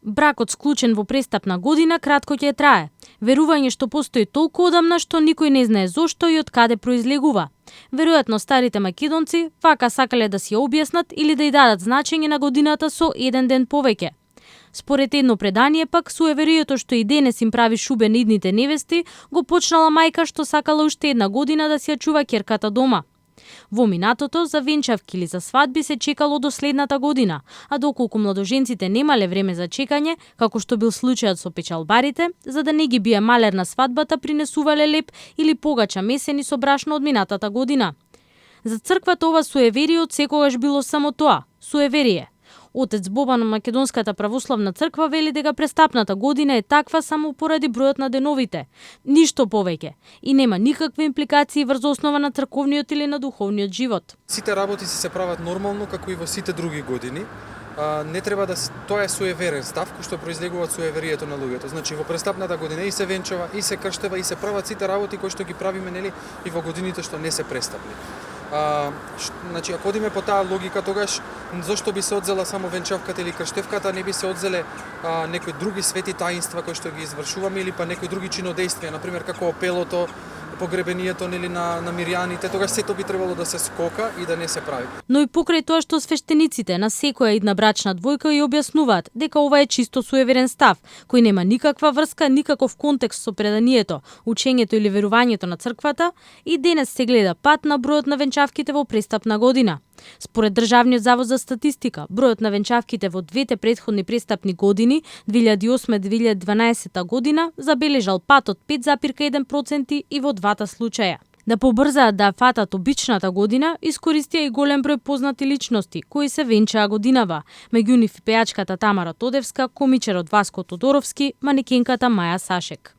Бракот склучен во престапна година кратко ќе трае. Верување што постои толку одамна што никој не знае зошто и од каде произлегува. Веројатно старите македонци вака сакале да си ја објаснат или да ја дадат значење на годината со еден ден повеќе. Според едно предание пак, суеверието што и денес им прави шубе на идните невести, го почнала мајка што сакала уште една година да си ја чува ќерката дома. Во минатото, за венчавки или за свадби се чекало до следната година, а доколку младоженците немале време за чекање, како што бил случајот со печалбарите, за да не ги бие малер на свадбата, принесувале леп или погача месени со брашно од минатата година. За црквата ова суеверие од секогаш било само тоа – суеверие. Отец Бобан од Македонската православна црква вели дека престапната година е таква само поради бројот на деновите. Ништо повеќе. И нема никакви импликации врз основа на црковниот или на духовниот живот. Сите работи се прават нормално како и во сите други години. Не треба да тоа е суеверен став кој што произлегува од суеверието на луѓето. Значи во престапната година и се венчава, и се крштева, и се прават сите работи кои што ги правиме нели и во годините што не се престапни. Значи, ако одиме по таа логика, тогаш зошто би се одзела само венчавката или крштевката, не би се одзеле некои други свети таинства кои што ги извршуваме или па некои други чинодејствија, например како опелото, погребението нели на мирјаните, тогаш сето би требало да се скока и да не се прави. Но и покрај тоа што свештениците на секоја идна брачна двојка ја објаснуваат дека ова е чисто суеверен став, кој нема никаква врска, никаков контекст со преданието, учењето или верувањето на црквата, и денес се гледа пат на бројот на венчавките во престапна година. Според Државниот завод за статистика, бројот на венчавките во двете претходни престапни години, 2008-2012 година, забележал пат од 5,1% и во двата случаја. Да побрзаат да фатат обичната година, искористија и голем број познати личности, кои се венчаа годинава. Меѓу нив пејачката Тамара Тодевска, комичерот Васко Тодоровски, манекенката Маја Сашек.